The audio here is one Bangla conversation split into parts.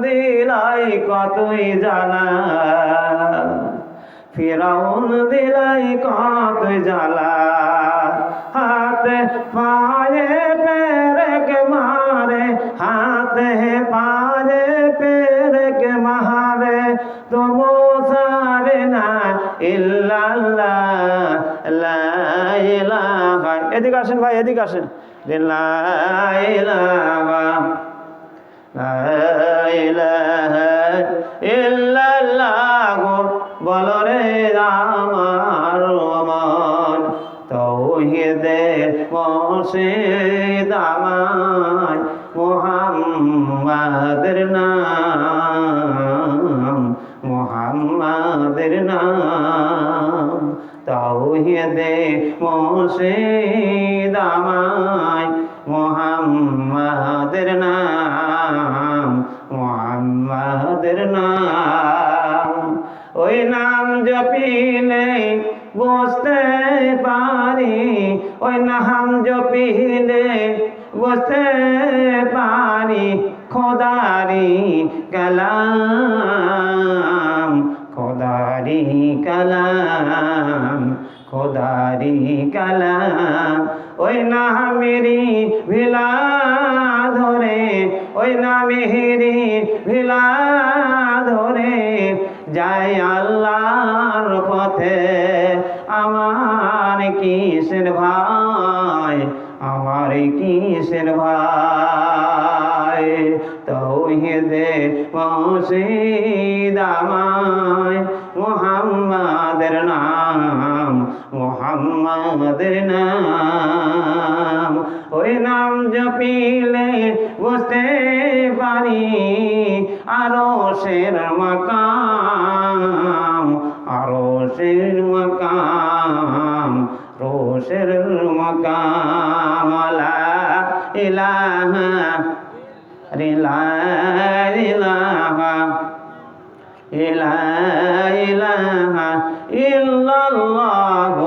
দিলাই কতই জ্বালা, ফিরাউন দিলাই কতই জ্বালা। হাতে পায়ে পেরেক মারে, হাতে পায়ে পেরেক মারে, তবু সারে না ইল্লাল্লাহ লা ইলাহা। এদিকে আসেন ভাই, এদিকে আসেন। লা ইলাহা ইল্লাল্লাহ বলো রে আমার মন, তাওহীদের মুর্শিদ আমায় মুহাম্মাদের নাম, মুহাম্মাদের নাম, তাওহীদের মুর্শিদ আমায় মুহাম্মাদের নাম, মুহাম্মাদের নাম। ওই নাম জপিলে বুঝতে পারি, ওই নাম জপিলে বুঝতে পারি খোদারি কালাম, খোদারি কালাম, খোদারি কালাম। ওই নামেরই ভিলা ধরে, ওই নামেরই ভিলা ধরে যাই আল্লাহর পথে। আমার কিসের ভাই, আমার কিসের ভাই, তাওহীদের মুর্শিদ আমায় মুহাম্মাদের নাম, মুহাম্মাদের নাম। ওই নাম জপিলে বুঝতে পারি আরশের মাকাম, আরশের মাকাম, রোশের মাকাম। লা ইলাহা ইল্লাল্লাহ ইলাহা ইল্লাল্লাহ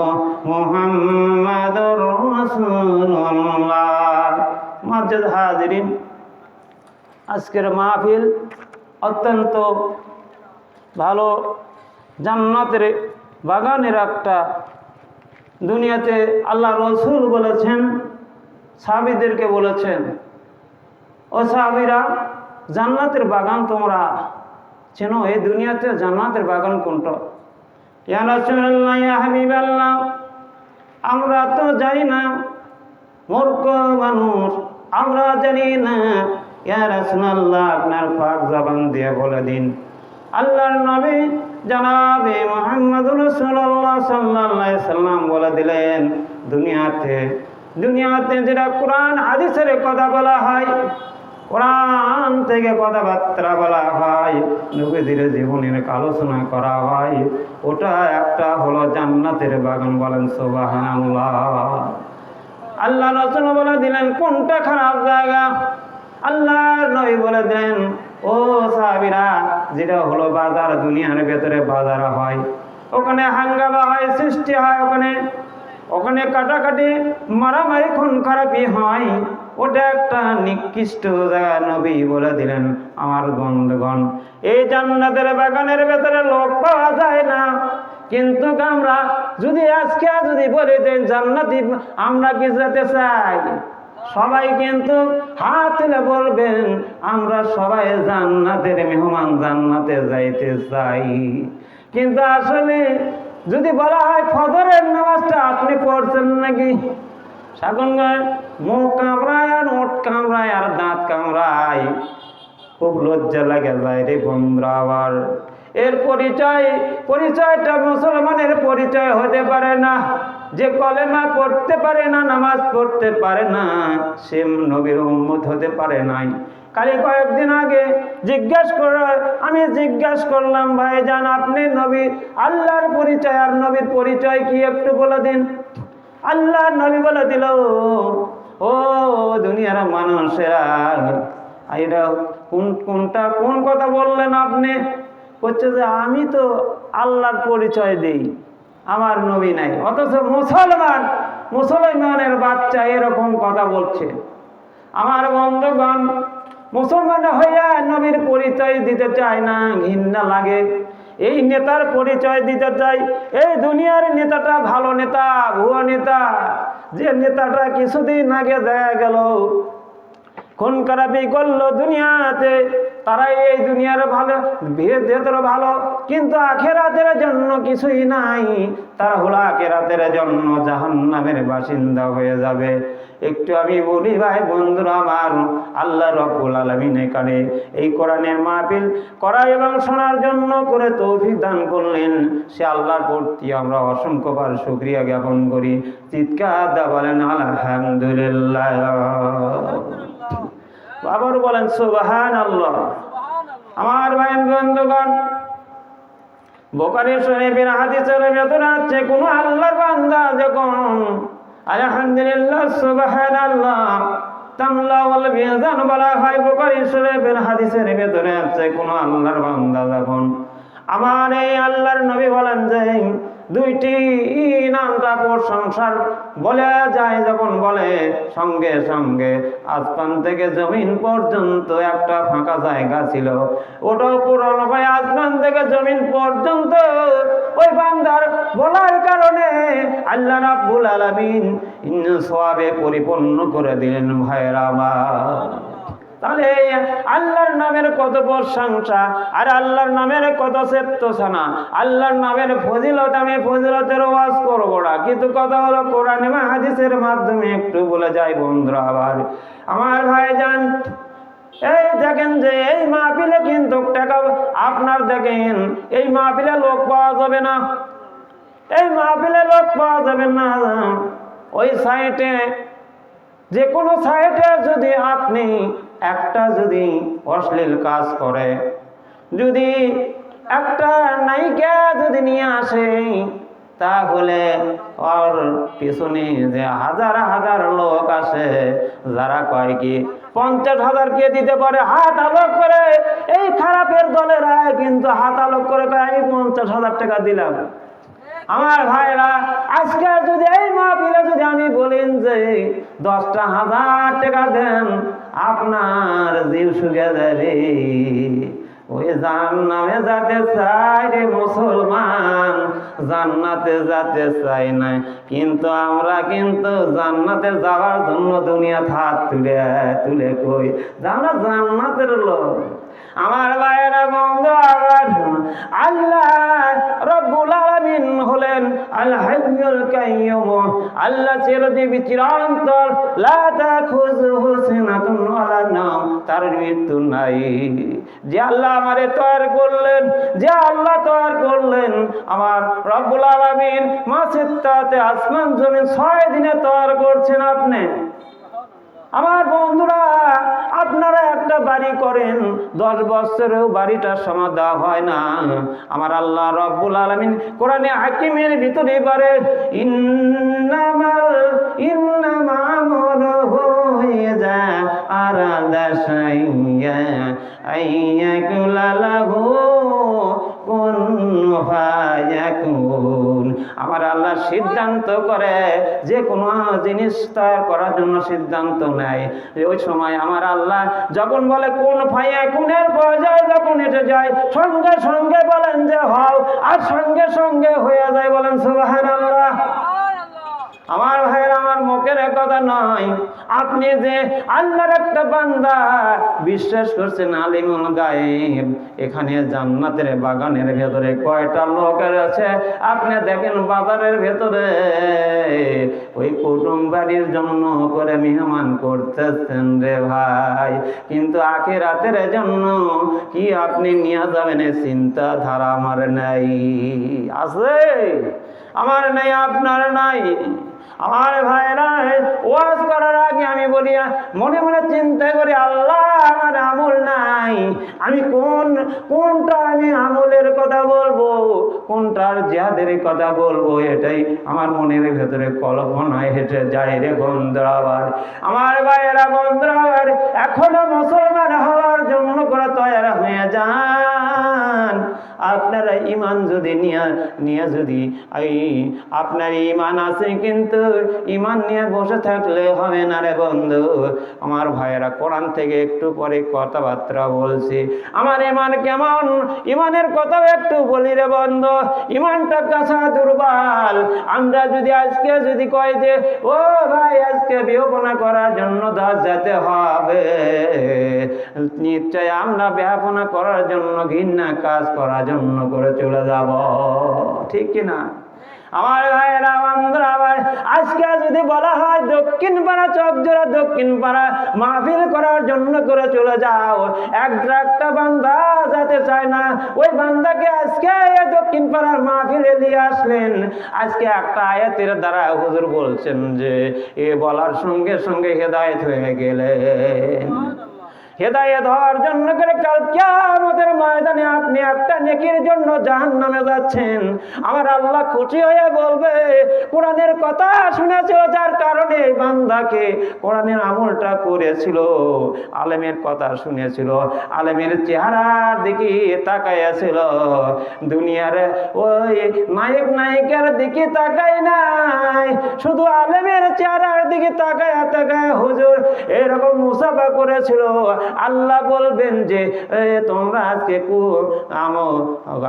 মুহাম্মাদুর রাসূলুল্লাহ। মুআজ্জাজ হাজিরিন, আজকের মাহফিল অত্যন্ত ভালো, জান্নাতের বাগানের একটা। দুনিয়াতে আল্লাহ রসুল বলেছেন, সাহাবীদেরকে বলেছেন, ও সাহাবীরা জান্নাতের বাগান তোমরা চেনো? এই দুনিয়াতে জান্নাতের বাগান কোনটা? ইয়া রাসূলুল্লাহ, ইয়া হাবিবাল্লাহ, আমরা তো জানি না, মূর্খ মানুষ, আমরা জানি না। ইয়া রাসূলুল্লাহ, আপনার পাক জবান দিয়ে বলে দিন। আল্লাহর নবী জনাবে মুহাম্মদুর রাসূলুল্লাহ সাল্লাল্লাহু আলাইহি সাল্লাম বলে দিলেন, দুনিয়াতে যেটা কোরআন হাদিসের কথা বলা হয়, কোরআন থেকে কথাবার্তা বলা হয়, নবীদের জীবনের আলোচনা করা হয়, ওটা একটা হলো জান্নাতের বাগান। বলেন সুবহানাল্লাহ। আল্লাহ রাসূল বলে দিলেন কোনটা খারাপ জায়গা। আল্লাহর নবী বলে দেন, ও সাহাবীরা, যেটা হলো বাজার, দুনিয়ার ভেতরে বাজার হয়, ওখানে হাঙ্গামা হয়, সৃষ্টি হয়, ওখানে কাটাকাটি, মারামারি, খুন খারাপি হয়, ওটা একটা নিকৃষ্ট জায়গা। নবী বলে দিলেন, আমার বন্ধুগণ, এই জান্নাতের বাগানের ভেতরে লোক পাওয়া যায় না, কিন্তু আমরা যদি আজকে বলে দেন জান্নাতি আমরা কি যেতে চাই, সবাই কিন্তু হাত তুলে বলবেন আমরা সবাই জান্নাতের মেহমান, জান্নাতে যাইতে চাই। কিন্তু আসলে যদি বলা হয় ফজরের নামাজটা আপনি পড়ছেন নাকি, সাগন মুখ কামড়ায় আর ওঠ কামড়ায় আর দাঁত কামড়ায়, খুব লজ্জা লাগে যায় রে বন্ধুরা। আবার এর পরিচয়টা মুসলমানের পরিচয় হতে পারে না। যে কলেমা পড়তে পারে না, নামাজ পড়তে পারে না, সে নবীর উম্মত হতে পারে নাই। কালি কয়েকদিন আগে আমি জিজ্ঞাসা করলাম, ভাইজান আপনি নবী, আল্লাহর পরিচয় আর নবীর পরিচয় কি একটু বলে দিন। আল্লাহর নবী বলে দিল, ও দুনিয়ার মানুষেরা, এটা কোন কথা বললেন আপনি? বলছে যে আমি তো আল্লাহর পরিচয় দেই, আমার নবী নাই। অথচ মুসলমানের বাচ্চা এরকম কথা বলছে। আমার বন্ধুগণ, মুসলমান হইয়া নবীর পরিচয় দিতে চায় না, ঘৃণা লাগে। এই নেতার পরিচয় দিতে চাই, এই দুনিয়ার নেতাটা ভালো নেতা, ভুয়া নেতা, যে নেতাটা কিছুদিন আগে দেখা গেল খুন খারাপি করলো দুনিয়াতে, তারাই এই দুনিয়ার ভালো, ভেতর ভালো, কিন্তু আখেরাতের জন্য কিছুই নাই। তারা হলো আখেরাতের জন্য জাহান্নামের বাসিন্দা হয়ে যাবে। একটু আমি বলি ভাই বন্ধুরা আমার, আল্লাহ রাব্বুল আলামিন এখানে এই কোরআনের মাহফিল করা এবং শোনার জন্য করে তৌফিক দান করলেন। সে আল্লাহর প্রতি আমরা অসংখ্যবার শুকরিয়া জ্ঞাপন করি। চিৎকার দা বলেন আলহামদুলিল্লাহ, আবার বলেন সুবহানাল্লাহ। আমার ভাই বন্ধুগণ, বুখারী শরীফের হাদিসের ভেতরে আছে কোন আল্লাহর বান্দা যখন আলহামদুলিল্লাহ সুবহানাল্লাহ তামলাউল মিজান বলা হয়, বুখারী শরীফের হাদিসের ভেতরে আছে কোন আল্লাহর বান্দা যখন, আমার এই আল্লাহর নবী বলেন যে দুইটি নামটা প্রশংসার বলে যায়, যখন বলে সঙ্গে সঙ্গে আসমান থেকে জমিন পর্যন্ত একটা ফাঁকা জায়গা ছিল, ওটাও পূরণ হয় আসমান থেকে জমিন পর্যন্ত। ওই বান্দার বলার কারণে আল্লাহ রাব্বুল আলামিন সওয়াবে পরিপূর্ণ করে দিলেন। ভাইরা আমার, তাহলে আল্লাহর নামের কত প্রশংসা আর আল্লাহর নামের কত চেত্তসানা, আল্লাহর নামের ফজিলত। আমি ফজিলতের ওয়াজ করবো না, কিন্তু কথা হলো কোরআন এবং হাদিসের মাধ্যমে একটু বলে যাই বন্ধুরা। আবার আমার ভাইজান, এই দেখেন যে এই মাহফিলে কিন্তু টাকা আপনার দেখেন এই মাহফিলে লোক পাওয়া যাবে না, এই মাহফিলে লোক পাওয়া যাবে না। ওই সাইটে যে কোনো সাইটে যদি আপনি একটা যদি অশ্লীল কাজ করে, যদি একটা নায়িকা যদি নিয়ে আসে, তাহলে ওর পিছনে যে হাজার হাজার লোক আসে, যারা কয় কি 50,000 কে দিতে পারে হাত আলোক করে, এই খারাপের দলেরা কিন্তু হাত আলোক করে আমি 50,000 টাকা দিলাম। আমার ভাইরা, আজকে যদি এই মাহফিলে যদি আমি বলেন যে 10,000 টাকা দেন, আপনার জিউ শুকে যাবে। ওই জান্নাতে যেতে চাই রে মুসলমান, জান্নাতে যেতে চাই না, কিন্তু আমরা কিন্তু জান্নাতে যাওয়ার জন্য দুনিয়া হাত তুলে তুলে কই আমরা জান্নাতের লোক। আমার ভাইয়েরা বন্ধু, আবার আল্লাহ রাব্বুল আলামিন হলেন আল হাইয়ুল কাইয়্যুম, আল্লাহ চিরজীবী চিরন্তর, লা তাখুযুহু সিনাতুন ওয়ালা নাওম, তার মৃত্যু নাই। যে আল্লাহ আমারে তৈরি করলেন, যে আল্লাহ তৈরি করলেন আমার রব্বুল আলামিন, মাসিত্তাতে আসমান জমিন 6 দিনে তৈরি করছেন আপনি। আমার বন্ধুরা, আপনারা একটা বাড়ি করেন, 10 বছরেও বাড়িটার সমাধা হয় না। আমার আল্লাহ রাব্বুল আলামিন কোরআনে হাকিমের ভিতরে বলে ইন্নামা আমরুহু ইযা আরাদা শাইয়্যান আইয়াকুলা লাহু কুন ফায়াকুন। আমার আল্লাহ সিদ্ধান্ত করে, যে কোনো জিনিস তৈরি করার জন্য সিদ্ধান্ত নেয়, ওই সময় আমার আল্লাহ যখন বলে কোন ফায়াকুনের পর্যায়ে যখন এসে যায়, সঙ্গে সঙ্গে বলেন যে হও, আর সঙ্গে সঙ্গে হয়ে যায়। বলেন সুবহানাল্লাহ। আমার ভাইয়ের, আমার মুখের কথা নয়, আপনি যে আল্লাহর একটা বান্দা বিশ্বাস করছেন আলিমুল গায়েব, এখানে জান্নাতের বাগানের ভেতরে কয়টা লোকের আছে আপনি দেখেন। বাজারের ভেতরে ওই কুটুম বাড়ির জন্য করে মেহমান করতেছেন রে ভাই, কিন্তু আখিরাতের জন্য কি আপনি নিয়ে যাবেন চিন্তা ধারা আমার নাই। আছে? আমার নাই, আপনার নাই। আমার ভাইরা, ওয়াজ করার আগে আমি বলি, মনে মনে চিন্তা করি, আল্লাহ আমার আমল নাই, আমি কোনটা আমি আমলের কথা বলবো, কোনটার জিহাদের কথা বলবো, এটাই আমার মনের ভেতরে কল্পনায় হেঁটে যায় রে বন্ধুরা। আমার ভাইয়েরা বন্ধুরা, এখনো মুসলমান হওয়ার জন্য করে তৈরি হয়ে যান। আপনি আপনার ইমান যদি নিয়ে যদি আপনার ইমান আছে, কিন্তু ইমান নিয়ে বসে থাকলে হবে না রে বন্ধু। আমার ভাইয়েরা, কোরআন থেকে একটু পরে কথাবার্তা বলছি। আমার ইমান কেমন, ইমানের কথাও একটু বলি রে বন্ধু। ইমানটা কাঁচা দুর্বল। আমরা যদি আজকে যদি কয় যে ও ভাই আজকে বিহপনা করার জন্য দাস যেতে হবে, নিশ্চয় আমরা বিহপনা করার জন্য ঘৃণা কাজ করার জন্য করে চলে যাব, ঠিক কিনা? আমার ভাইয়েরা, বন্ধুরা, আবার আজকে যদি বলা হয় দক্ষিণ পাড়া চকজোড়া দক্ষিণ পাড়া মাহফিল করার জন্য করে চলে যাও, একটা বান্দা যেতে চায় না। ওই বান্দাকে আজকে দক্ষিণ পাড়ার মাহফিলে নিয়ে আসলেন। আজকে একটা আয়াতের দ্বারা হুজুর বলছেন যে এ বলার সঙ্গে সঙ্গে হেদায়েত হয়ে গেলেন। হেদায়েত হওয়ার জন্য করে কাল কিয়ামতের ময়দানে আপনি একটা নেকির জন্য জাহান্নামে যাচ্ছেন। আমার আল্লাহ খুশি হয়ে বলবে, কোরআনের কথা শুনেছিল যার কারণে এই বান্দাকে কোরআনের আমলটা করেছিল, আলেমের কথা শুনেছিল, আলেমের চেহারার দিকে তাকাইয়াছিল, দুনিয়ার ওই নায়ক নায়িকার দিকে তাকাই নাই, শুধু আলেমের চেহারার দিকে তাকায় হুজুর এরকম মুসাফা করেছিল। আল্লাহ বলবেন যে তোমরা আজকে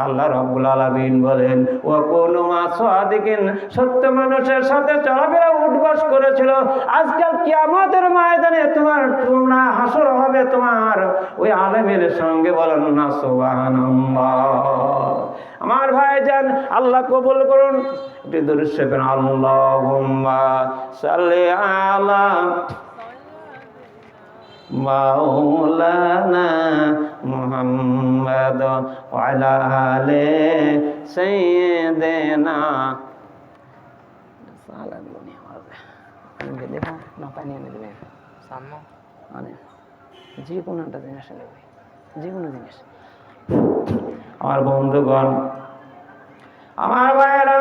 আল্লাহ রাব্বুল আলামিন বলেন ও কোন মাসাদিকিন, সত্য মানুষের সাথে চলাফেরা উঠবাস করেছিল। আজকাল কিয়ামতের ময়দানে তোমরা হাসর হবে তোমার ওই আলেমের সঙ্গে। বলেন না সুবহানাল্লাহ। আমার ভাইজান, আল্লাহ কবুল করুন। একটি দরুদ শরীফ আল্লাহুম্মা সাল্লি আলা মাওলানা মুহাম্মদ ওয়া আলা আলি সাইয়্যিদিনা। সালামুনি আমাদের দেখো না পানি এনে দেবেন সামনে মানে যে কোনোটা জিনিস নেবে, যে কোনো জিনিস। আমার বন্ধুগণ, আমার ভাইয়েরা,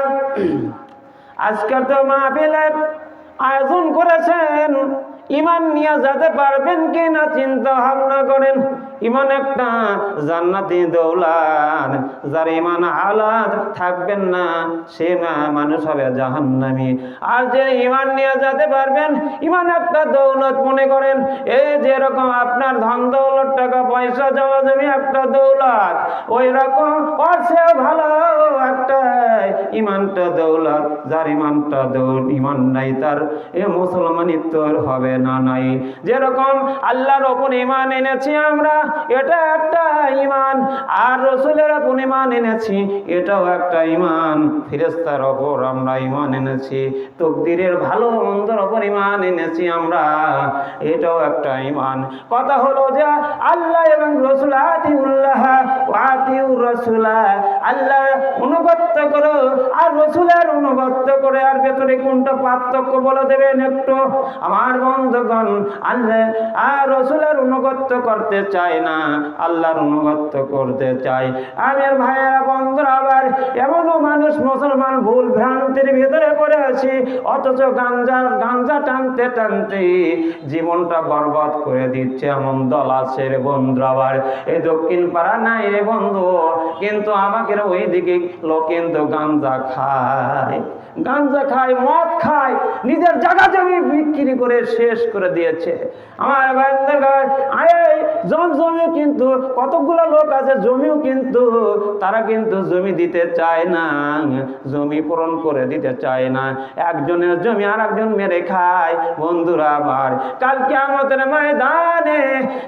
আজকের তো মাহফিলের আয়োজন করেছেন, ইমান নিয়ে যেতে পারবেন কি না চিন্তা ভাবনা করেন। ইমান একটা জান্নাতি দৌলত, যার ইমান হালাত থাকবেন না সে মানুষ হবে জাহান্নামী। আর যে ইমান নিয়ে যেতে পারবেন, ইমান একটা দৌলত মনে করেন। এই যেরকম আপনার ধন দৌলত টাকা পয়সা জমা জমি একটা দৌলত, ওই রকম অর্থে ভালো একটা ইমানটা দৌলত। যার ইমানটা ইমান নাই তার এ মুসলমানিত্ব হবে না নাই। যেরকম আল্লাহর ওপর ইমান এনেছি আমরা, এটা একটা ইমান। আর রাসূলের ওপর ইমান এনেছি, এটাও একটা ইমান। ফেরেশতার ওপর আমরা ইমান এনেছি, তাকদীরের ভালো মন্দের ওপর ইমান এনেছি আমরা, এটাও একটা ইমান। কথা হলো যে আল্লাহ এবং রাসূল আতিউল্লাহ ওয়া আতিউর রাসূল, আল্লাহ অনুগত করো আর রাসূলের অনুগত করে। আর ভেতরে কোনটা পার্থক্য বলে দেবেন একটু? আমার বন্ধুগণ, আল্লাহ আর রাসূলের অনুগত করতে চায় না, আল্লাহর অনুগত করতে চায়। আমার ভাইয়েরা, বন্ধুরা, আবার এমনও মানুষ মুসলমান ভুল ভ্রান্তির ভিতরে পড়ে আছে, অথচ গাঞ্জা টানতে টানতে জীবনটা বরবাদ করে দিচ্ছে এমন দল আছে রে বন্ধু। আবার এই দক্ষিণ পাড়া নাই রে বন্ধু, কিন্তু আমাকে ওই দিকে লোক কিন্তু গাঞ্জা খায়, মদ খায়, নিজের জায়গা জমি বিক্রি করে শেষ করে দিয়েছে। আমার জমিও কিন্তু কতগুলো লোক আছে, জমিও কিন্তু তারা কিন্তু জমি দিতে চায় না, জমি পূরণ করে দিতে চায় না। একজনের জমি আর একজন মেরে খায়। বন্ধুরা আমার, কাল কিয়ামতের ময়দানে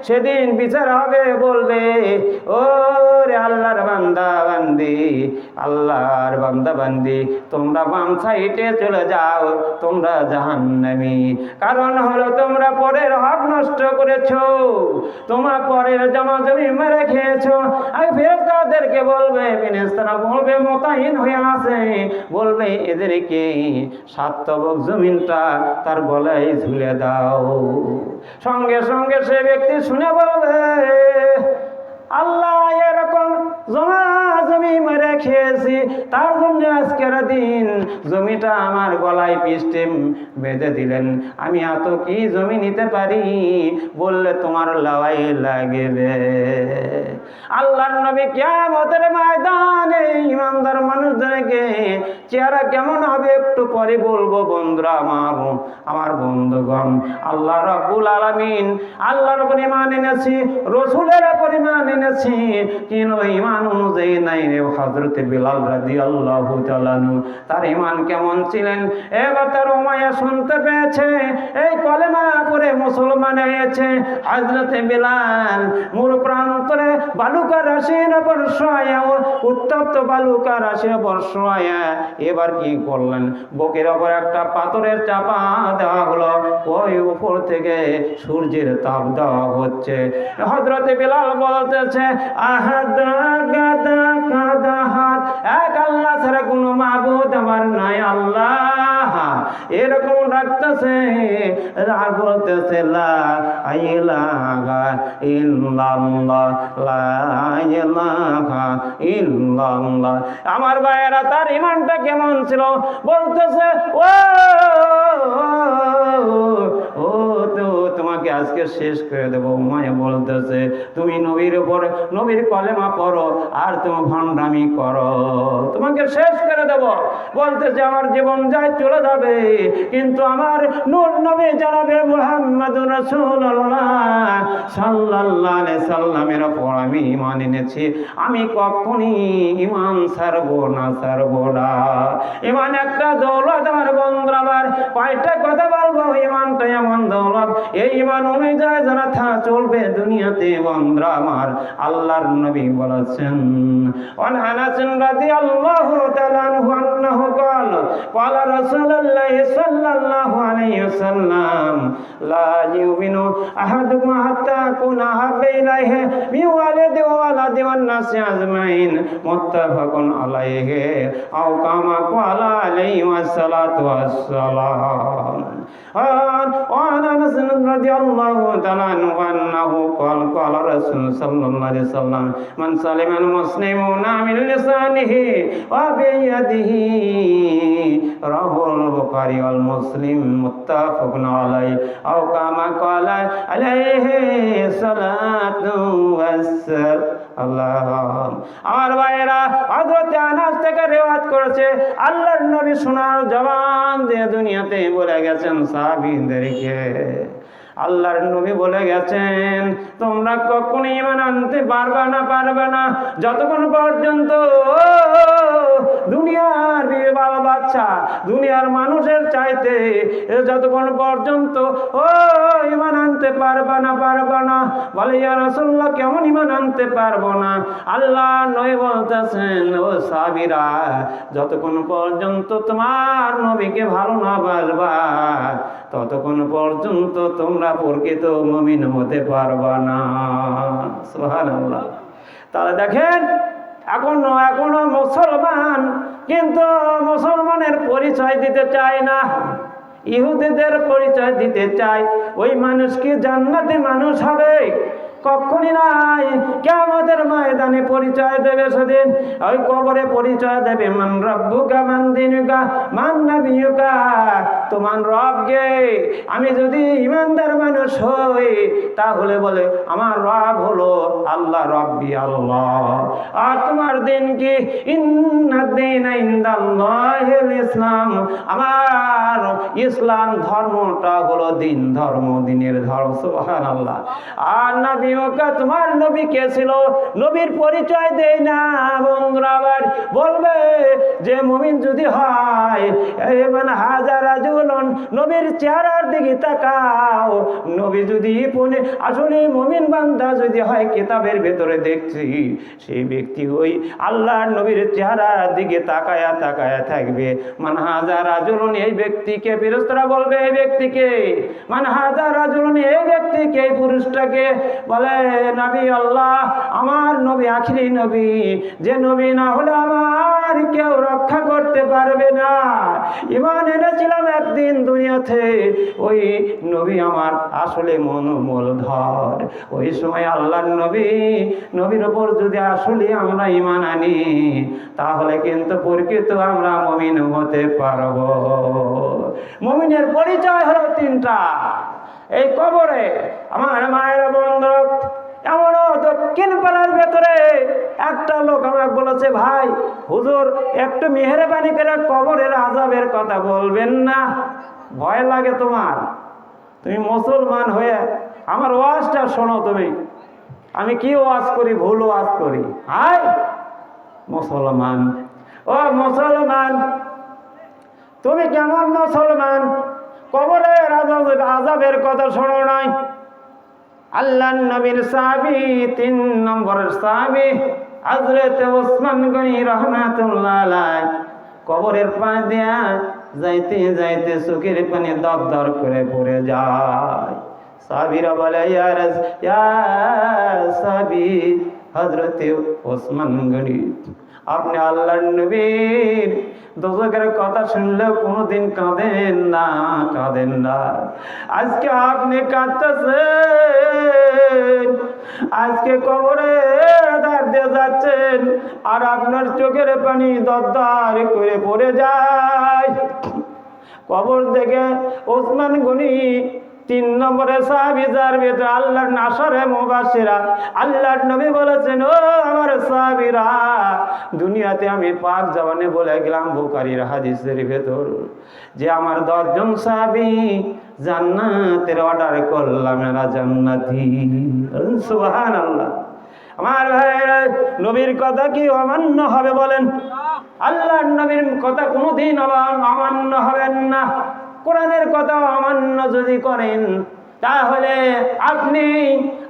সেদিন বিচার হবে, বলবে ও রে আল্লাহর বান্দা বান্দি, আল্লাহর বান্দা বান্দি, তোমরা বাম সাইডে চলে যাও, তোমরা জাহান্নামী। কারণ হলো তোমরা পরের হক নষ্ট করেছো, তোমরা পরের জমা জমি মেরে খেয়েছো। আর ফেরেশতাদেরকে বলবে, ফেরেশতারা বলবে মোতায়েন হয়ে আছে, বলবে এদেরকে সাতবক জমিনটা তার গলায় ঝুলে দাও। সঙ্গে সঙ্গে সে ব্যক্তি শুনে বলবে, আল্লাহ এরকম জমা জমি মেরে খেয়েছি, তার জন্য আজকের দিন জমিটা আমার গলায় পিষ্টে বেঁধে দিলেন। আমি এত কি জমি নিতে পারি বললে তোমার লাওয়াই লাগবে। আল্লাহর নবী কিয়ামতের ময়দানে ইমানদার মানুষদেরকে চেহারা কেমন হবে একটু পরে বলবো। বন্ধুরা আমার বন্ধুগণ, আল্লাহ রাব্বুল আলামিন আল্লাহর উপর ঈমান এনেছি, রাসূলের উপর ঈমান এনেছি, কিন্তু ঈমান অনুযায়ী নাই রে। হযরত বিলাল রাদিয়াল্লাহু তাআলা আনহু তার ঈমান কেমন ছিলেন এবার তার উমাইয়া শুনতে পেয়েছে, এই কলেমা পড়ে মুসলমান হয়েছে। হযরত বিলাল মূল প্রান্তরে বালুকা রাশির উপর শোয়া, উত্তপ্ত বালুকা রাশির উপর শোয়া এবার কি করলেন, বুকের ওপর একটা পাথরের চাপা দেওয়া হলো, ওই উপর থেকে সূর্যের তাপ দেওয়া হচ্ছে। হযরত বিলাল বলতেছে, আহাদ গাদা কাদা হাত, এক আল্লাহ ছাড়া কোনো মাবুদ আমার নাই। আল্লাহ এরকম রাখতেছে আর বলতেছে লা ইলাহা ইল্লাল্লাহ, লা ইলাহা ইল্লাল্লাহ। আমার ভাইয়েরা তার ঈমানটা কেমন ছিল বলতেছে, ও তো তোমাকে আজকে শেষ করে দেবো। উমাইয়া বলতেছে, তুমি নবীর উপর নবীর কলেমা পড়ো আর তুমি ভণ্ডামি করো, তোমাকে শেষ করে দেব। বলতেছে আমার জীবন যায় চলে যাবে, কিন্তু আমার নূর নবী জানাবে মুহাম্মাদুর রাসূলুল্লাহ সাল্লাল্লাহু আলাইহি সাল্লামের উপর আমি ঈমান এনেছি, আমি কখনই ঈমান ছাড়বো না। ঈমান একটা দৌলত আমার বন্ধুরা, আমার কয়টা কথা বলবো, ঈমানটা এমন দৌলত, এই ঈমান অনুযায়ী যারা চলবে দুনিয়াতে বন্ধুরা আমার। আল্লাহর নবী বলেছেন, ওয়ান আনাস রাদিয়াল্লাহু তাআলা আনহু আন্নাহু ক্বালা ক্বালা রাসূলুল্লাহ সাল্লাল্লাহু আলাইহি ওয়াসাল্লাম লা ইউমিনু আহাদুকুম হাত্তা কুনা হাব্বা ইলাইহি মিন ওয়ালিদি ওয়া ওয়ালাদি ওয়ান নাসি আজমাইন, মুত্তাফাকুন আলাইহি আও কামা ক্বালা আলাইহি ওয়াসসালাতু ওয়াসসালাম। وعن أنس رضي الله تعالى عنه أنه قال قال رسول صلى الله عليه وسلم من سلم المسلمون من لسانه وبيده، رواه البخاري والمسلم متفق عليه أو كما قال عليه الصلاة والسلام। আল্লাহ আমার ভাইয়েরা, হযরত আনাস থেকে রিওয়ায়াত করেছে, আল্লাহর নবী সোনার জবান দিয়ে দুনিয়াতে বলে গেছেন সাহাবীদেরকে, আল্লাহর নবী বলে গেছেন তোমরা কখনো ঈমান আনতে পারবে না যতক্ষণ পর্যন্ত দুনিয়ার বাল বাচ্চা দুনিয়ার মানুষের চাইতে যতক্ষণ পর্যন্ত ঈমান আনতে পারবে না। বলে ইয়া রাসূলুল্লাহ কেমন ঈমান আনতে পারবো না? আল্লাহ নবী বলতেছেন, ও সাহাবীরা যতক্ষণ পর্যন্ত তোমার নবীকে ভালো না বাসবা ততক্ষণ পর্যন্ত তোমরা প্রকৃত মুমিন হতে পারবা না। সুবহানাল্লাহ। তাহলে দেখেন এখনো মুসলমান কিন্তু মুসলমানের পরিচয় দিতে চায় না, ইহুদিদের পরিচয় দিতে চায়। ওই মানুষ কি জান্নাতি মানুষ হবে? কখনই নাই। কিয়ামতের ময়দানে পরিচয় দেবে সেদিন, ওই কবরে পরিচয় দেবে মান রাব্বুকা মান দীনুকা মান নাবিয়ুকা, তোমার রবকে। আমি যদি ইমানদার মানুষ হই তাহলে বলে আমার রব হলো আল্লাহ, রব্বি আল্লাহ। আর তোমার দিন কি? ইন্নাদ-দীনা ইনদাল্লাহিল ইসলাম, আমার ইসলাম ধর্মটা হলো দিন ধর্ম, দিনের ধর্ম। সুবহানাল্লাহ। আর নবী তোমার নবী কে ছিল? নবীর পরিচয় দেয় না বন্ধুরা। আবার বলবে যে মুমিন যদি হয় মান হাজা রাজুলুন, নবীর চেহারার দিকে তাকাও। নবী যদি আসলে মুমিন বান্দা যদি হয়, কিতাবের ভেতরে দেখছি সেই ব্যক্তি ওই আল্লাহর নবীর চেহারার দিকে তাকায়া থাকবে। মান হাজা রাজুলুন, এই ব্যক্তিকে ফেরেশতারা বলবে এই ব্যক্তিকে। মান হাজা রাজুলুন, এই ব্যক্তিকে, এই পুরুষটাকে বলে নবী আল্লাহ, আমার নবী আখিরি নবী, যে নবী না হলে আমার আর কেউ রক্ষা করতে পারবে না। ঈমান এনেছিলাম একদিন দুনিয়াতে, ওই নবী আমার আসলে মূলধর। ওই সময় আল্লাহর নবীর উপর যদি আসলে আমরা ঈমান আনি, তাহলে কিন্তু প্রকৃত আমরা মুমিন হতে পারব। মুমিনের পরিচয় হলো তিনটা। এই কবরে আমার মায়ের বন্ধু, এমনও দক্ষিণ পাড়ার ভেতরে একটা লোক আমাকে বলেছে, ভাই হুজুর একটু মেহেরবানি করে কবরের আযাবের কথা বলবেন না। ভয় লাগে তোমার? তুমি মুসলমান হয়ে আমার ওয়াজটা শোনো। তুমি, আমি কি ওয়াজ করি? ভুল ওয়াজ করি। হায় মুসলমান, ও মুসলমান, তুমি কেমন মুসলমান? কবরের আযাবের কথা শোনো নাই? আল্লাহর নবীর সাহাবী, 3 নম্বরের সাহাবী হযরত ওসমান গনি রাহমাতুল্লাহ আলাইহি কবরের পাশ দিয়া যাইতে যাইতে চোখের পানি দরদর করে পড়ে যায়। সাহাবীরা বলে, ইয়া সাহাবী হযরত ওসমান গনি, আপনি আল্লাহর নবীর দোজখের কথা শুনলে কোনোদিন কাঁদেন না, কাঁদেন না। আজকে আপনি কাঁদতেছেন, আজকে কবরে ধার দিয়ে যাচ্ছেন, আর আপনার চোখের পানি দরদর করে পড়ে যায়। কবর থেকে ওসমান গনি 3 নম্বরে সাহাবী, যার ভিতরে আল্লাহর নাসরে মুবাশশিরা। আল্লাহর নবী বলেছেন, ও আমার সাহাবীরা, দুনিয়াতে আমি পাক জবানে বলে গেলাম বুখারীর হাদিসের ভেতর যে আমার 10 জন সাহাবী জান্নাতের অর্ডার করলাম, এরা জান্নাতি। সুবহানাল্লাহ। আমার ভাইরা, নবীর কথা কি অমান্য হবে বলেন? আল্লাহর নবীর কথা কোনোদিন অমান্য হবেন না। কোরআনের কথা অমান্য যদি করেন, তাহলে আপনি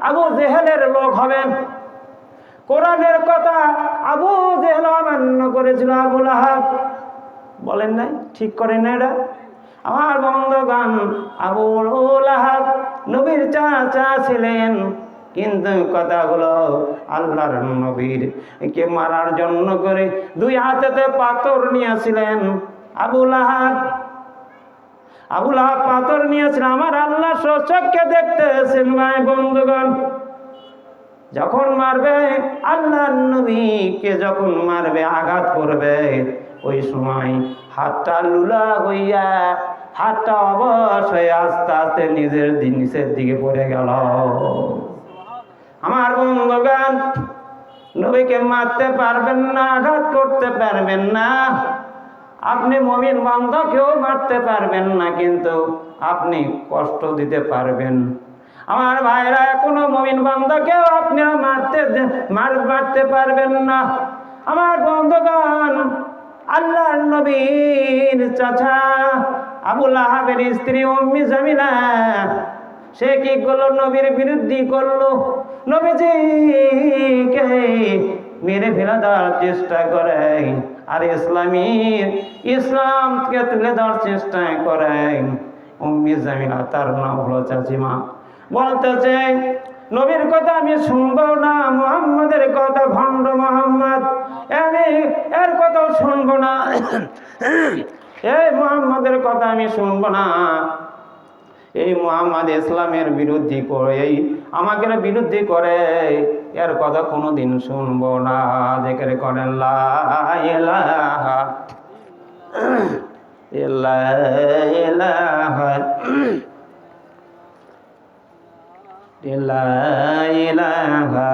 আবু জেহেলের লোক হবেন। কোরআনের কথা আবু জেহেল অমান্য করেছিল, আবু লাহাব। বলেন নাই? ঠিক করেন না এটা? আমার বন্ধুগণ, আবু লাহাব নবীর চাচা ছিলেন, কিন্তু কথাগুলো আল্লাহর নবীর কে মারার জন্য করে 2 হাতেতে পাথর নিয়েছিলেন। আবু লাহাব পাথর নিয়েছিলেন, আমার আল্লাহ চোখে দেখতেছেন। ভাই বন্ধুগণ, যখন মারবে আল্লাহর নবীকে, যখন মারবে, আঘাত করবে, ওই সময় হাতটা লুলা হইয়া, হাতটা অবশ হয়ে আস্তে আস্তে নিচের দিকে পড়ে গেল। আমার বন্ধুগণ, নবীকে মারতে পারবেন না, আঘাত করতে পারবেন না। আপনি মুমিন বান্দাকেও মারতে পারবেন না, কিন্তু আপনি কষ্ট দিতে পারবেন। আমার ভাইরা, এখনো মুমিন বান্দাকেও আপনি মারতে পারবেন না। আমার বন্ধুগণ, আল্লাহর নবীর চাচা আবু লাহাবের স্ত্রী উম্মে জামিলা, সে কি করলো? নবীর বিরুদ্ধে করলো, নবীজিকে মেরে ফেলে দেওয়ার চেষ্টা করে, আর ইসলামকে তুলে দেওয়ার চেষ্টা করে। উম্মে জামিলা, তার নাম হলো চাচিমা, বলতেছে, নবীর কথা আমি শুনবো না, মুহাম্মাদের কথা, ভণ্ড মুহাম্মদ, আমি এর কথাও শুনবো না। এই মুহাম্মাদের কথা আমি শুনবো না। এই মুহাম্মদ ইসলামের বিরোধী করে, আমাকে বিরোধী করে, এর কথা কোনোদিন শুনবো না। জিকির করেন লা ইলাহা ইল্লাল্লাহ, লা ইলাহা।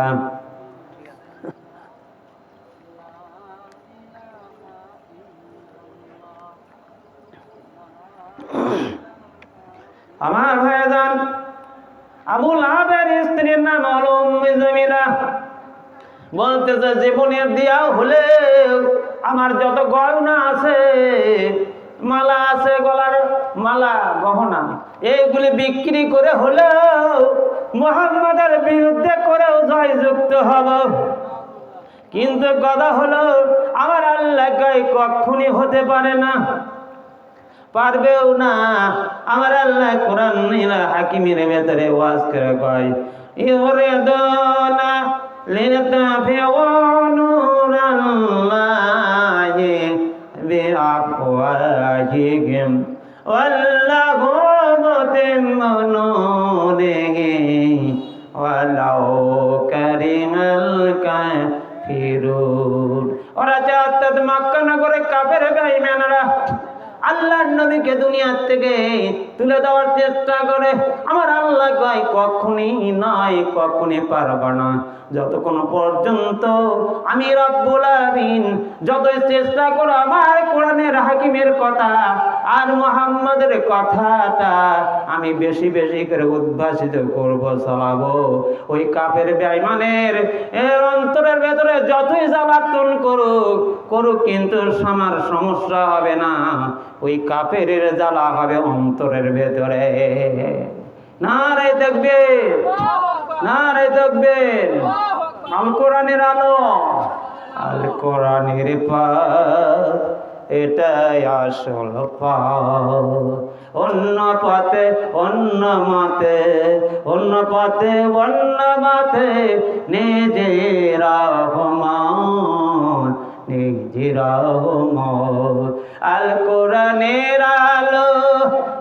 আমার ভাইজান, আবু লাহাবের স্ত্রীর নাম হলো উম্মে জামিলা। বলতেছে, জীবনের দিয়া হলেও আমার যত গয়না আছে, মালা আছে, গলার মালা, গহনা, এইগুলি বিক্রি করে হলেও মুহাম্মাদের বিরুদ্ধে করেও জয়যুক্ত হব। কিন্তু কথা হলো, আমার আল্লাহ কখনই হতে পারে না, পারবেও না। আমার আল্লাহ কোরআন হাকিমের ভেতরে ওয়াজ করে কয়, ইউরিদুনা লিতাফিউ নূরাল্লাহি بأفواههم والله متم نوره ولو كره الكافرون ওরা জান্নাত মক্কা নগরে কাফের বেঈমানরা আল্লাহর নবীকে দুনিয়া থেকে তুলে দেওয়ার চেষ্টা করে। আমার আল্লাহ কয় কখনই নয়, কখনই পারবা না। যতক্ষণ পর্যন্ত আমি রব্বুল আলামিন যতই চেষ্টা করো আমার কোরআনের হাকিমের কথা আর মুহাম্মাদের কথাটা আমি বেশি বেশি করে উদ্ভাসিত করব, চালাবো, ওই কাফের বেঈমানের এর অন্তরের ভেতরে যতই জ্বালাতন করুক কিন্তু আমার সমস্যা হবে না। ওই কাফের জ্বালা হবে অন্তরের ভেতরে। নারে তাকবীর, নারে তাকবীর। আল কোরআনের আলো, আল কোরআনের পথ, এটাই আসল পথ। অন্য পথে অন্য মতে, অন্য পথে অন্য মতে নিজের রহমান, নিজের রহমান। আল কোরআনের আলো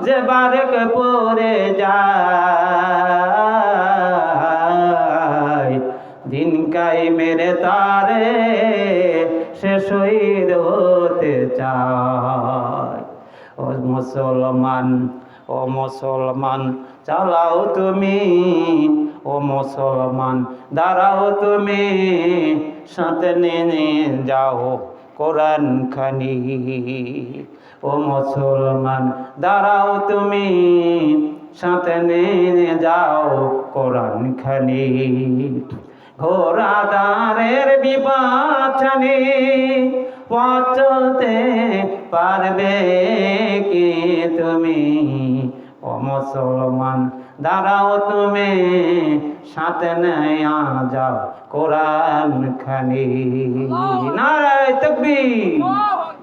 যে বারেক পড়ে যায়, দিন কায়েমের তারে সে শহীদ হতে চায়। ও মুসলমান, ও মুসলমান চালাও তুমি, ও মুসলমান দাঁড়াও তুমি, সাথে নিয়ে যাও কোরআন খানি। ও মুসলমান দাঁড়াও তুমি, সাথে নিয়ে যাও কোরআন খানি। ঘোড়াদারের বিপাছানে পথ চলতে পারবে কি তুমি? ও মুসলমান দাঁড়াও তুমি, সাথে নেয়া যাও কোরআন খানি। নারায়ে তাকবীর,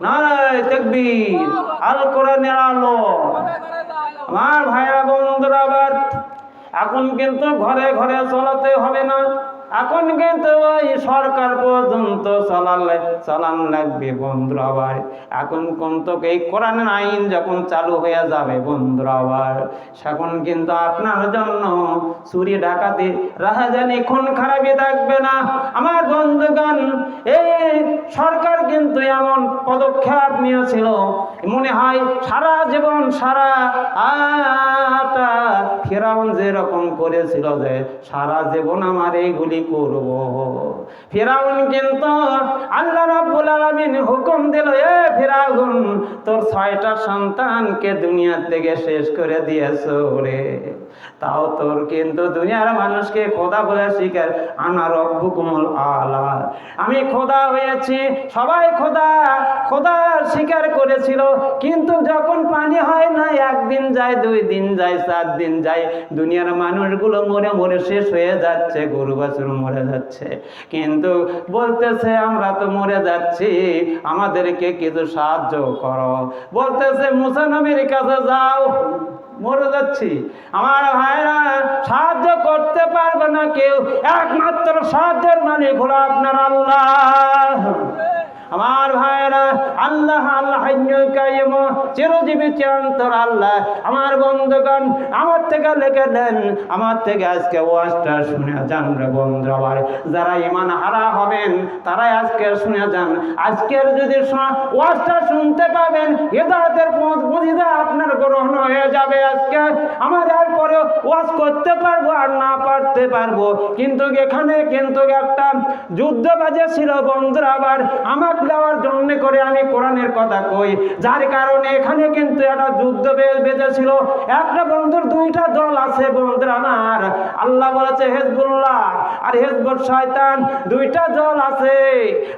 নারায়ে তাকবীর। আল কোরআনের আলো। আমার ভাইরা বন্ধুরা, আবার এখন কিন্তু ঘরে ঘরে চলাতে হবে না, এখন কিন্তু ওই সরকার পর্যন্ত চালান লাগবে বন্ধুরা। আবার এখন কিন্তু এই কোরআনের আইন যখন চালু হয়ে যাবে বন্ধুরা, আবার সেখন কিন্তু আপনার জন্য চুরি ডাকাতি রাহাজানি খুন খারাপি থাকবে না। আমার বন্ধুগণ, এই সরকার কিন্তু এমন পদক্ষেপ নিয়েছিল, মনে হয় সারা জীবন সারা ফেরাউন যেরকম করেছিল যে সারা জীবন আমার এইগুলি করব। ফেরাউন কিন্তু আল্লাহ রাব্বুল আলামিন হুকুম দিল, এ ফেরাউন তোর 6টা সন্তানকে দুনিয়া থেকে শেষ করে দিয়েছো রে, তাও তোর কিন্তু দুনিয়ার মানুষকে খোদা বলে শিখার, আনা রব্বুকুমুল আলা, আমি খোদা হয়েছি। সবাই খোদা খোদা স্বীকার করেছিল, কিন্তু যখন পানি হয় না, একদিন যায়, 2 দিন যায়, 4 দিন যায়, দুনিয়ার মানুষগুলো মরে মরে শেষ হয়ে যাচ্ছে, গরু বাছুর মরে যাচ্ছে, কিন্তু বলতেছে আমরা তো মরে যাচ্ছি, আমাদেরকে কিছু সাহায্য করো। বলতেছে মুসা নবীর কাছে যাও, মরে যাচ্ছি। আমার ভাইরা, সাহায্য করতে পারবে না কেউ, একমাত্র সাহায্যের মালিক হলো আপনার আল্লাহ। আমার ভাইরা, আল্লাহ আল্লাহ হাইয়ুল কাইয়ুম, চিরজীবী চিরন্তর আল্লাহ। আমার বন্ধুগণ, আমার থেকে লিখে দেন, আমার থেকে আজকে ওয়াজটা শুনে যান রে বন্ধুরা। আবার যারা ঈমান হারা হবেন তারাই আজকে শুনে যান। আজকের যদি ওয়াজটা শুনতে পাবেন, হিদায়াতের মুজিজা আপনার গ্রহণ হয়ে যাবে। আজকে আমার এরপরে ওয়াজ করতে পারবো আর না পারতে পারবো, কিন্তু এখানে কিন্তু একটা যুদ্ধ বাজেছিল বন্ধুরা। আবার আমার দেওয়ার জন্য করে আমি কোরআনের কথা কই, যার কারণে এখানে কিন্তু একটা যুদ্ধ বেজেছিল। একটা বন্ধুর 2টা দল আছে বন্ধুরা আমার। আল্লাহ বলেছে হিজবুল্লাহ আর হিজবুল শয়তান, 2টা দল আছে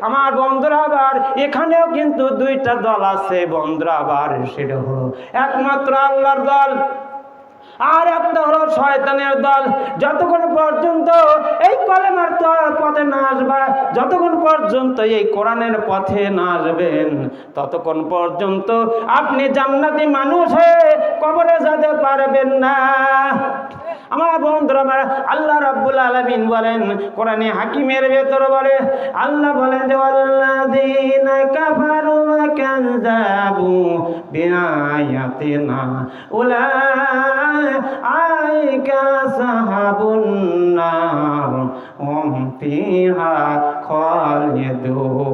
আমার বন্ধুরা। আবার এখানেও কিন্তু 2টা দল আছে বন্ধুরা। আবার সেটা হলো একমাত্র আল্লাহর দল আর একটা হলো শয়তানের দল। যতক্ষণ পর্যন্ত এই কলেমার পথে না আসবা, যতক্ষণ পর্যন্ত এই কোরআনের পথে না আসবেন, ততক্ষণ পর্যন্ত আপনি জান্নাতি মানুষ হয়ে কবরে যেতে পারবেন না। আমার বন্ধুরা, আমার আল্লাহ রাব্বুল আলামিন বলেন কোরআনে হাকিমের ভেতর বলে, আল্লাহ বলেন যে ওয়াল্লাযীনা কাফারু ওয়া কাযাবু বিআয়াতিনা উলাইকা আসহাবুন নার হুম ফিহা খালিদুন।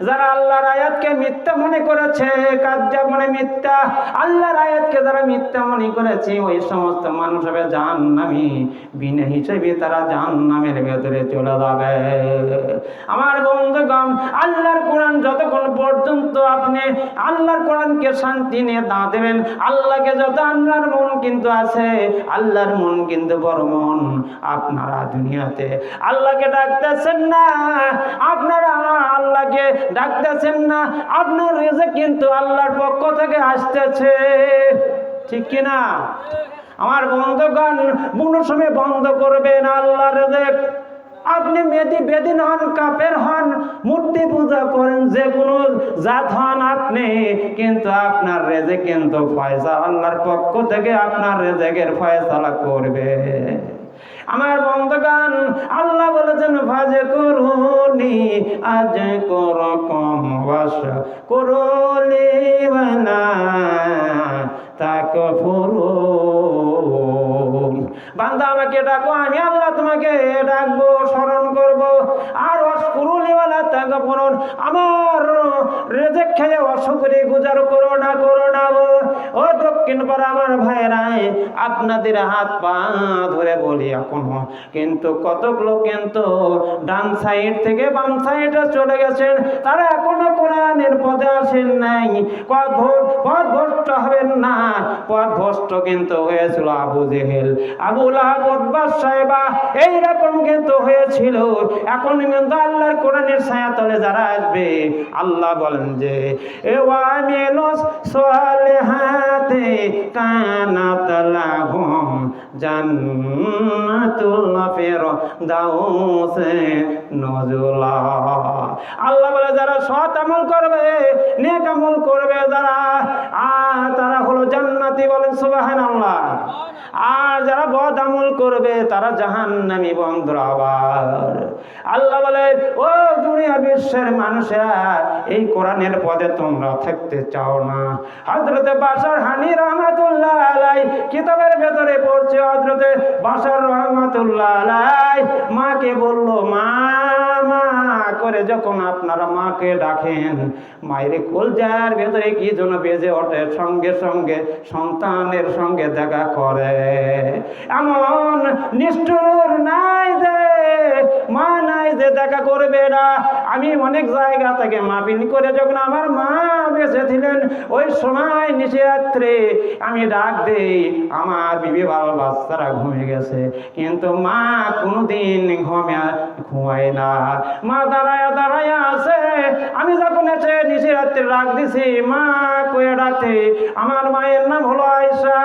যারা আল্লাহর আয়াতকে মিথ্যা মনে করেছে, কাযযাব মানে মিথ্যা, আল্লাহর আয়াতকে যারা মিথ্যা মনে করেছে ওই সমস্ত মানুষ হবে জাহান্নামী, বিনা হিসেবে তারা জাহান্নামের ভেতরে চলে যাবে। আমার বন্ধুগণ, আল্লাহর কোরআন যতক্ষণ পর্যন্ত আপনি আল্লাহর কোরআনকে শান্তি নিয়ে দাঁ দেবেন, আল্লাহকে যত আল্লাহর মন কিন্তু আছে, আল্লাহর মন কিন্তু বড় মন। আপনারা দুনিয়াতে আল্লাহকে ডাকতেছেন না, আপনারা আল্লাহকে ডাকতেছেন না, আপনার রিজিক কিন্তু আল্লাহর পক্ষ থেকে আসতেছে, ঠিক কিনা? আমার বন্ধুগণ, কোনো সময় বন্ধ করবেন আল্লাহর রিজিক। আপনি বেদিন হন, কাফের হন, মূর্তি পূজা করেন, যে কোনো জাত হন আপনি, কিন্তু আপনার রিজিক কিন্তু ফয়সালা আল্লাহর পক্ষ থেকে আপনার রিজিকের ফয়সালা করবে। আমার বন্ধুগণ, আল্লাহ বলেছেন ফাজে করুনি আজ করকম ওয়াশ করলি ওয়ালা তাকফুরুন। বান্দা আমাকে ডাকো, আমি আল্লাহ তোমাকে ডাকবো, স্মরণ করবো। আর ওয়াশকুরুলি ওয়ালা তাকফুরুন, আমার রিজিক খেয়ে অশুকরি গুজার করো না, করো না। ও দক্ষিণ পাড়া আমার ভাইরাই, আপনাদের হাত পা ধরে বলি এখনো কিন্তু কতক লোক কিন্তু ডান সাইড থেকে বাম সাইডে চলে গেছেন, তারা এখনো কোরআনের পথে আসেন নাই। পথভ্রষ্ট হবেন না, পথভ্রষ্ট কিন্তু হয়েছিল আবু জেহেল, আবু লাহাব, উতবা, সাইবা, এইরকম কিন্তু হয়েছিল। এখন কিন্তু আল্লাহর কোরআনের ছায়া তলে যারা আসবে, আল্লাহ বলেন যে এ ওয়ামিলুস সালিহাতি কানাত লাহুম জান্নাতুল ফিরদাউসে নুজুলা। আল্লাহ বলে যারা সৎ আমল করবে, নেক আমল করবে যারা, তারা হলো জান্নাতি, বলেন সুবহানাল্লাহ। আর যারা বদ আমল করবে তারা জাহান্নামী। বন্ধুরা, আবার আল্লাহ বলে ও দুনিয়া বিশ্বের মানুষেরা, এই কোরআনের পদে তোমরা থাকতে চাও না? হযরতে বাশার হানি রহমাতুল্লাহ আলাই কিতাবের ভেতরে পড়ছে, হযরতে বাশার রহমাতুল্লাহ আলাই মাকে বলল, মা মা করে যখন আপনারা মাকে ডাকেন, মায়ের কলজার ভেতরে কি যেন বেজে ওঠে, সঙ্গে সঙ্গে সন্তানের সঙ্গে দেখা করে। এমন নিষ্ঠুর নাই যে মা নাই যে দেখা করবে না। আমি অনেক জায়গা থেকে মাপিন করে যখন আমার মা বেঁচে ছিলেন, ওই সময় নিশিরাত্রে আমি ডাক দেই, আমার বিবি বাল বাচ্চারা ঘুমিয়ে গেছে, কিন্তু মা কোনোদিন ঘুমায় না, মা দাঁড়ায় দাঁড়ায় আছে। আমি যখন এসে নিশিরাত্রে ডাক দিছি, মা কয়ে ডাকতে, আমার মায়ের নাম হলো আয়েশা।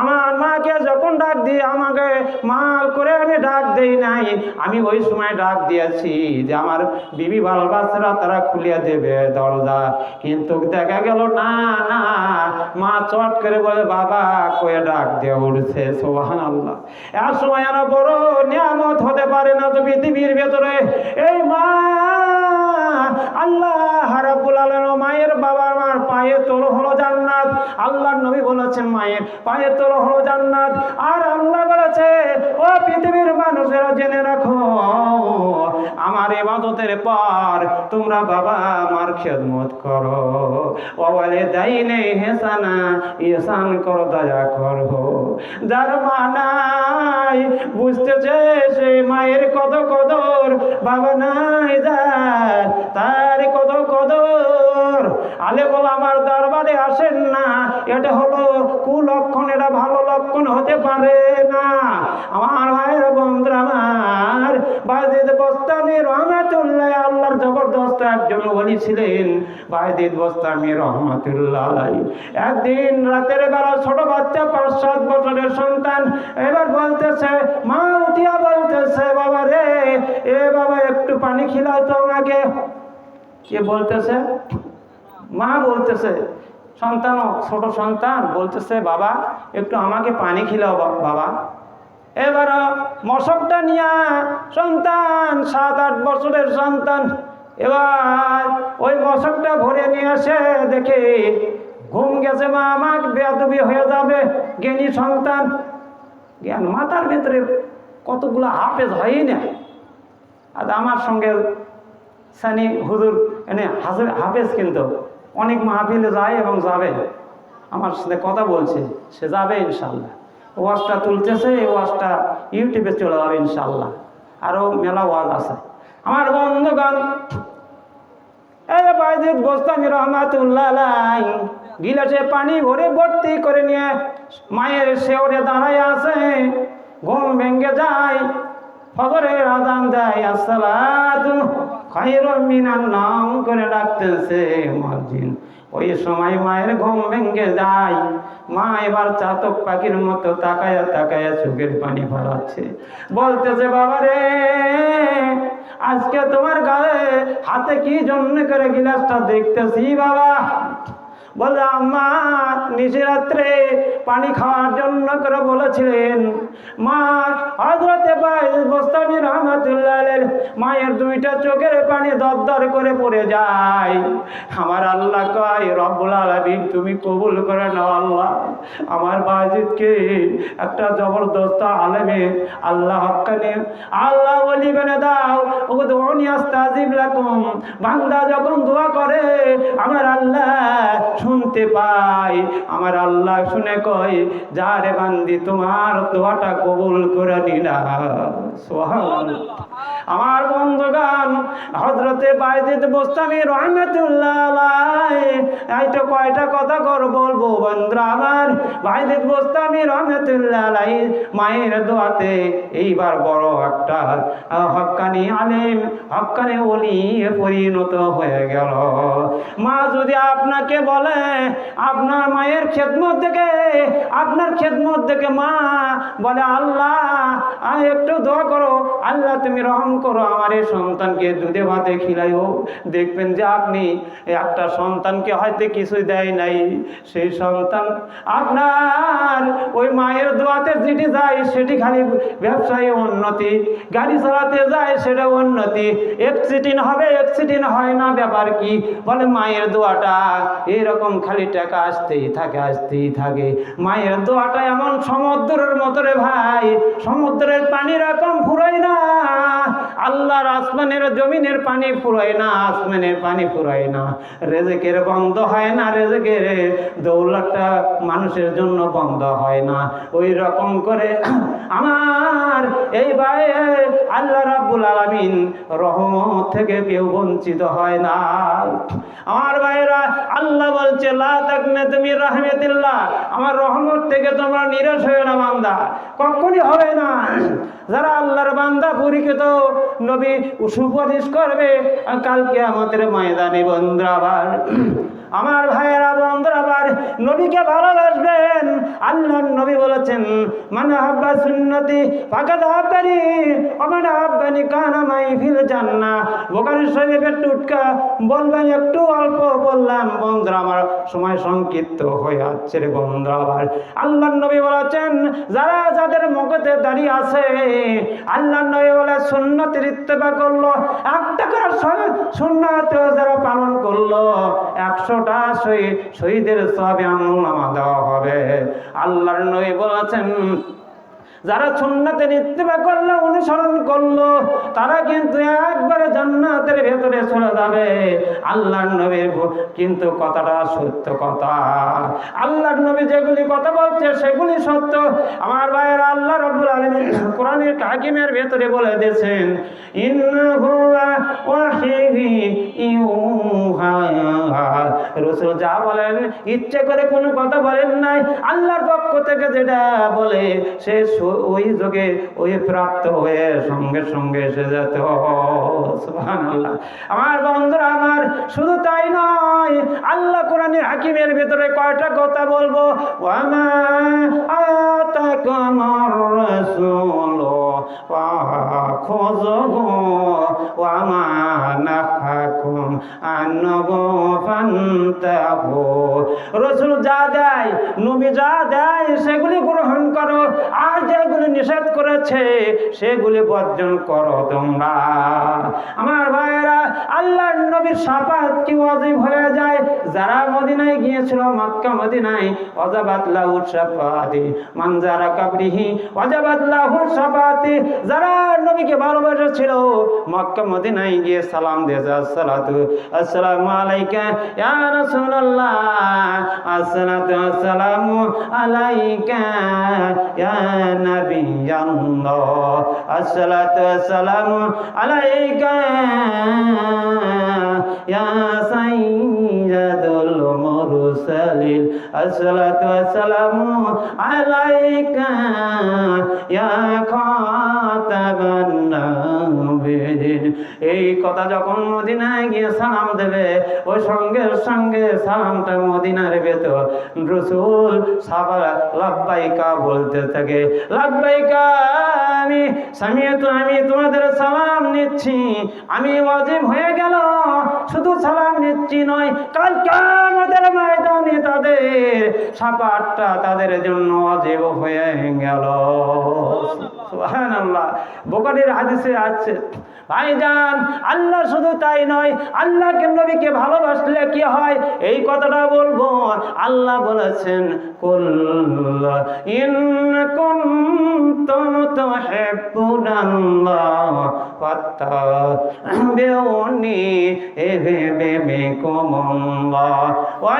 আমার মাকে যখন ডাক দিই, আমাকে মা করে আমি ডাক দেই নাই, আমি ওই সময় ডাক দিয়েছি যে আমার বিবি বাল বাচ্চারা তারা খুলিয়ে দেবে দরজা, কিন্তু দেখা গেল না না, মা চট করে বলে বাবা কয়ে ডাক দিয়ে উঠছে। সুবহানাল্লাহ। এর সময় আরো বড় নিয়ামত হতে পারে না তো পৃথিবীর ভেতরে। এই মা আল্লাহ রাব্বুল আলামিন মায়ের বাবা মার পায়ে তোলো হলো জান্নাত। আল্লাহর নবী বলেছেন মায়ের পায়ে তোলো হলো জান্নাত। আর আল্লাহ বলেছে ও পৃথিবীর মানুষেরা জেনে রাখো, আমার ইবাদতের পর তোমরা বাবা মার খেদমত করো, ওয়ালিদাইনে ইহসানা, ইহসান করো, দয়া করো। যার মা নাই বুঝতেছে সে মায়ের কত কদর, বাবা নাই যার তার কত কদর। আলে বল আমার দরবারে আসেন না, এটা হলো কুলক্ষণ, এটা ভালো লক্ষণ হতে পারে না। আমার ভাইয়ের বন্ধুরা, আমার বায়জিদ বোস্তামি রহমাতুল্লাহ, আল্লাহর জবরদস্ত একজন ওলি ছিলেন বায়জিদ বোস্তামি রহমাতুল্লাহ আলাইহি। একদিন রাতের বেলা ছোট বাচ্চা 5-7 বছরের সন্তান এবার বলতেছে, মা উঠিয়া বলতেছে, বাবা রে, এ বাবা একটু পানি খিলাও তো আমাকে। কে বলতেছে? মা বলতেছে। সন্তান, ছোট সন্তান বলতেছে, বাবা একটু আমাকে পানি খিলাও বাবা। এবার মশকটা নিয়ে সন্তান 7-8 বছরের সন্তান এবার ওই মশকটা ভরে নিয়ে আসে, দেখে ঘুম গেছে, মা আমার বেয়াদবি হয়ে যাবে, জ্ঞানী সন্তান, জ্ঞান মাথার ভেতরে কতগুলো হাফেজ হয়ই না। আর আমার সঙ্গে সানি হুজুর এনে হাফেজ, কিন্তু অনেক মাহফিলে যায় এবং যাবে, আমার সাথে কথা বলছে, সে যাবে ইনশাল্লাহ। ওয়াজটা তুলতেছে, এই ওয়াজটা ইউটিউবে চলে যাবে ইনশাল্লাহ, আরও মেলা ওয়াজ আছে। আমার বন্ধুগণ, এই বাইজিদ গোস্তামি রহমাতুল্লাহ আলাইহি গিলাসে পানি ভরে ভর্তি করে নিয়ে মায়ের শেওরে দাঁড়ায় আছে। ঘুম ভেঙে যায়, ফজরের আযান দেয়, আসসালাতু খায়রুম মিনান নাওম করে ডাকতেছে মুয়াজ্জিন। ওই সময় মায়ের ঘুম ভেঙে যায়। মা এবার চাতক পাখির মতো তাকায়া তাকায়া চোখের পানি ফলাচ্ছে, বলতেছে, বাবা রে, আজকে তোমার গায়ে হাতে কি জন্য করে গিলাসটা দেখতেছি বাবা? বলে, আম্মা নিশিরাত্রে পানি খাওয়ার জন্য করে বলেছিলেন। মা হযরতে বাইজিদ বোস্তামি রহমাতুল্লাহ আলাইহি মায়ের দুইটা চোখের পানি দরদর করে পড়ে যায়। আমার আল্লাহ কয়, রব্বুল আলামিন তুমি কবুল করে নাও আল্লাহ, আমার বাইজিদকে একটা জবরদস্ত আলেমে আল্লাহ হক্কানি আল্লাহ ওলি বানিয়ে দাও। উদউনি আস্তাজিব লাকুম, বান্দা যখন দোয়া করে আমার আল্লাহ শুনতে পাই। আমার আল্লাহ শুনে কয়, যা রে বান্দি, তোমার দোয়াটা কবুল করে নিলাম। সুবহানাল্লাহ। আমার বন্ধুগণ, হযরতে বাইজিদ বোস্তামি রহমাতুল্লাহ আলাইহি এইটা কয়টা কথা বলবো বন্ধুরা আমার। বাইজিদ বোস্তামি রহমাতুল্লাহ আলাইহি মায়ের দোয়াতে এইবার বড় একটা হক্কানি আলেম, হক্কানি ওলি পরিণত হয়ে গেল। মা যদি আপনাকে বলে, আপনার মায়ের খেদমত দেখে, আপনার খেদমত দেখে মা বলে, আল্লাহ একটু দোয়া করো, আল্লাহ তুমি রহম করো, আমার এই সন্তানকে দুধে ভাতে খিলাইও। দেখবেন যে আপনি একটা সন্তানকে হয়তো কিছুই দেয় নাই, সেই সন্তান আপনার ওই মায়ের দোয়াতে যেটি যায় সেটি খালি ব্যবসায় উন্নতি, গাড়ি চালাতে যায় সেটা উন্নতি, অ্যাক্সিডেন্ট হবে, অ্যাক্সিডেন্ট হয় না, ব্যাপার কি? বলে মায়ের দোয়াটা এরকম খালি টাকা আসতেই থাকে, আসতেই থাকে। মায়ের দোয়াটা এমন সমুদ্রের মতো রে ভাই, সমুদ্রের পানি রকম ফুরায় না, আল্লাহর আসমানের জমিনের পানি ফুরায় না, আসমানের পানি ফুরায় না, রেজেকের বন্ধ হয় না, রেজেকের দৌলতটা মানুষের জন্য বন্ধ হয় না। ওই রকম করে আমার এই ভাই আল্লাহ রাব্বুল আলামিন রহমত থেকে কেউ বঞ্চিত হয় না। আমার ভাইরা, আল্লাহ বলছে, লা তাকনাতু মির রাহমাতিল্লাহ, আমার রহমত থেকে তোমরা নিরাশ হয়ো না বান্দা, কখনই হবে না। যারা আল্লাহর বান্দা পরিচিত নবী সুপারিশ করবে কাল কিয়ামতের ময়দানে। বন্ধুরা আবার আমার ভাইয়েরা, বন্ধুরা আবার নবীকে ভালোবাসবেন। আল্লাহর নবী বলেছেন, মান আহাব্বা সুন্নতি ফাকাদ আহাব্বানি ওয়া মান আহাব্বানি কানা মাই ফিল জান্নাহ। বুখারী শরীফের টুটকা বলবেন, একটু অল্প বললাম বন্ধুরা, আমার সময় সংক্ষিপ্ত হয়ে যাচ্ছে রে বন্ধুরা। আবার আল্লাহর নবী বলেছেন, যারা যাদের মুখতে দাঁড়িয়ে আছে, আল্লাহর নবী বলে সুন্নতের ইত্তেবা করলো, একটা করে সুন্নাত যারা পালন করলো, 100টা শহীদের সওয়াবে আমলনামা দেওয়া হবে। আল্লাহর নবী বলেছেন, যারা সুন্নাতের ইত্তেবা করলো, অনুসরণ করলো, তারা কিন্তু একবারে জান্নাতের ভেতরে চলে যাবে। আল্লাহর নবীর কিন্তু কথাটা সত্য কথা। আল্লাহর নবী যেগুলি কথা বলছে সেগুলি সত্য। আমার ভাইয়েরা, আল্লাহ রাব্বুল আলামিন কোরআনের হাকিমের ভেতরে বলে দিয়েছেন, ইন্নাহু ওয়াহিহি ইউহা। রাসূল যা বলেন ইচ্ছে করে কোনো কথা বলেন নাই, আল্লাহর পক্ষ থেকে যেটা বলে সে ওই যোগে ওই প্রাপ্ত হয়ে সঙ্গে সঙ্গে এসে যেত। সুবহানাল্লাহ। আমার বন্ধুরা আমার, শুধু তাই নয়, আল্লাহ কোরআনের হাকিমের ভিতরে কয়টা কথা বলবো, ওয়ামা আতাকামার রাসূলু ফাখুযুহু ওয়ামা নাহাকুম আনহু ফান্তাহু। রাসূল যা দেয়, নবী যা দেয় সেগুলি গ্রহণ করো, আর যেগুলি নিষেধ করেছে সেগুলি বর্জন করো তোমরা। আমার ভাইয়েরা, আল্লাহর নবীর শাফাত কি ওয়াজিব হয়ে যায়। যারা মদিনায় গিয়েছিল, মক্কা মদিনায়, ওয়াজাবাত লাহু শাফাতি মান যারা কবরিহি ওয়াজাবাত লাহু শাফাতি, যারা নবীকে ভালোবেসেছিল মক্কা মদিনায় গিয়ে সালাম দিয়েছে, আসসালাতু আসসালামু আলাইকা ইয়া রাসূলুল্লাহ, আসসালাতু আসসালামু আলাইকা ইয়া নাবিয়াল্লাহ, আসসালাতু আসসালামু আলাইকা ইয়া সাইয়্যিদুল মুরসালিন, আসসালাতু আসসালামু আলাইকা ইয়া খাতাবান নাবিয়্যিন। এই কথা যখন মদিনায় গিয়ে সালাম দেবে, ওই সঙ্গে সঙ্গে সালামটা মদিনার ভেতর রাসূল সাহাবা লাব্বাইকা বলতে থাকে, লাব্বাইকা আমি তোমাদের সালাম নিচ্ছি, আমি ওয়াজিব হয়ে গেল, শুধু সালাম নিচ্ছি নয়, কাল কিয়ামতের ময়দানে তাদের শাফাআতটা তাদের জন্য ওয়াজিব হয়ে গেল। সুবহানাল্লাহ। বুখারীর হাদিসে আছে, ভাইজান আল্লাহ শুধু তাই নয়, আল্লাহকে নবীকে ভালোবাসলে কি হয় এই কথাটা বলবো। আল্লাহ বলেছেন, কুল ইন কুনতুম তুহিব্বুনাল্লাহ ফাত্তাবিউনি ইউহিব্বুকুমুল্লাহ।